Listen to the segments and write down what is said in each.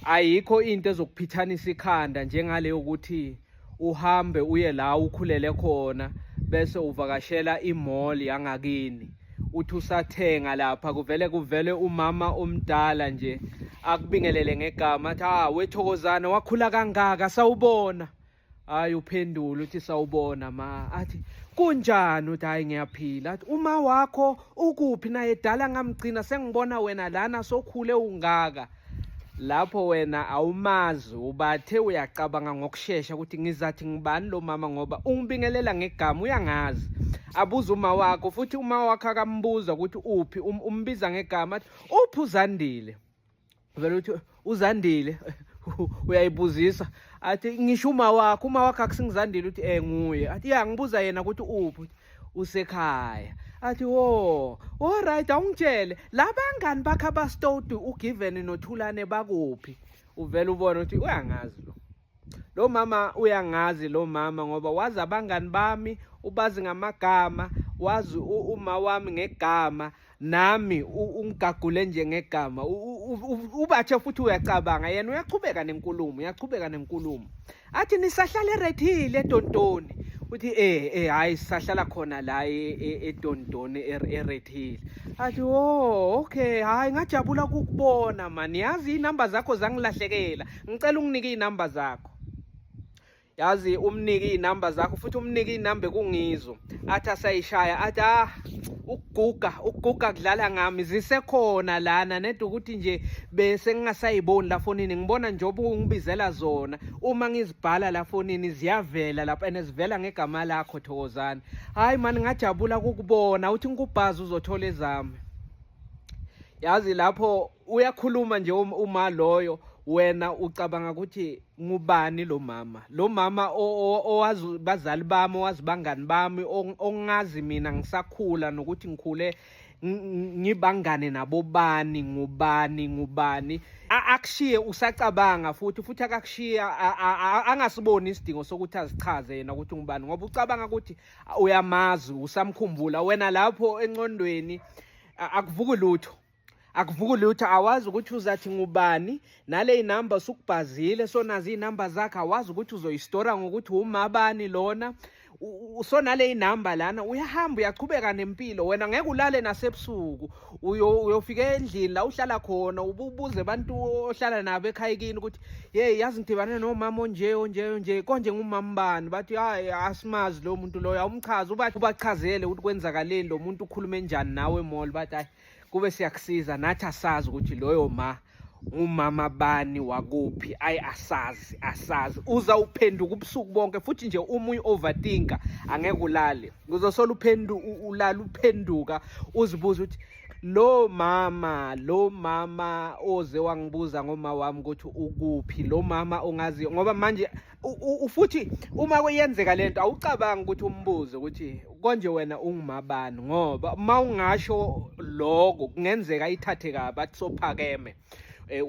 ayikho into ezokuphithanisa ikhanda njengale yokuthi uhambe uye la ukhulele khona bese uvakashela i-mall yangakini. Uthi usathenga lapha kuvele umama omdala nje akubingelele ngegama athi wethokozana wakhula kangaka sawubona. Hayi uphendula uthi sawubona ma. Athi kunjani? Uthi hayi ngiyaphila. Athi uma wakho ukuphi naye dala ngamgcina sengibona wena lana sokhule ungaka. Lapho wena awumazi ubathe uyacabanga ngokusheshsha ukuthi ngizathi ngibani lo mama ngoba ungibingelela ngegama uyangazi. Abuza uma wakho futhi uma wakho akambuza ukuthi uphi umbiza ngegama athi uphi uZandile. Vele uthi uZandile uyayibuzisa athi ngisho uma wakho akusingizandile uthi nguye. Athi ya ngibuza yena ukuthi uphi usekhaya. Athi alright awungitshele labangani bakhe abastodi uGiven noThulane bakuphi. Uvela ubona ukuthi uyangazi lo mama uyangazi lo mama ngoba wazi abangani bami ubazi ngamagama wazi uma wami ngegama nami ungigagule nje ngegama ubathe futhi uyacabanga yena uyachubeka nenkulumo athi nisahlala eRethile eDontoni uthi hayi sisahlala khona la eDontoni eRethile. Athi okay hayi ngajabula ukukubona man yazi inamba zakho zangilahlekela ngicela unginike inamba zakho. Yazi umnike inamba zakho futhi umnike inamba kungizo. Athi asayishaya athi ukuguga kudlala ngami zisekhona lana nedwa ukuthi nje bese ngingasayiboni la fonini ngibona njengoba ungibizela zona uma ngizibhala la fonini ziyavela lapha enezivela ngegama lakho Thokozana. Hayi mani ngajabula ukukubona uthi ngikubhaza uzothola ezami. Yazi lapho uyakhuluma nje uma loyo wena ucabanga ukuthi ngubani lo mama owazi bazali bami owazi bangani bami ongazi mina ngisakhula nokuthi ngikhule ngibangane nabo bani ngubani akushiye usacabanga futhi akakushiya angasiboni isidingo sokuthi azichaze yena ukuthi ngubani ngoba ucabanga ukuthi uyamazi usamkhumbula wena lapho encondweni akuvuki lutho awazi ukuthi uzathi ngubani nale inamba sukubhazile so nazi inamba zakhe awazi ukuthi uzoyistora ngokuthi umabani lona so nale inamba lana uyahamba uyachubeka nempilo wena ngeke ulale nasebusuku uyofika endlini la uhlala khona ubuze abantu ohlala nabo ekhayikini ukuthi hey yazi ngidibane nomama onje konje ngumama bani bathi hayi asimazi lo muntu loyo awumchaza ubachazele ukuthi kwenzakaleni lo muntu ukhuluma njani nawe mall bathi hayi kube siyakusiza nathi asazi ukuthi loyo umama bani wakuphi asazi uzawuphenduka ubusuku bonke futhi nje uma uyi-overthinka angeke ulale uzosola uphenduka uzibuza ukuthi lo mama oze wangibuza ngoma wami ukuthi ukuphi lo mama ongaziyo ngoba manje futhi uma kuyenzeka lento awucabanga ukuthi umbuze ukuthi konje wena ungumabani ngoba uma ungasho lokho kungenzeka ithathe kabi athi sophakeme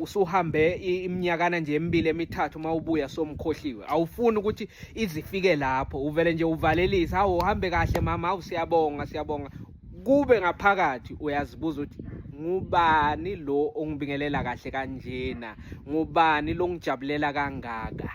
usuhambe iminyakana nje emibili emithathu uma ubuya somkhohliwe awufuni ukuthi izifike lapho uvele nje uvalelisa uhambe kahle mama siyabonga kube ngaphakathi uyazibuza ukuthi ngubani lo ongibingelela kahle kanjena ngubani lo ngijabulela kangaka.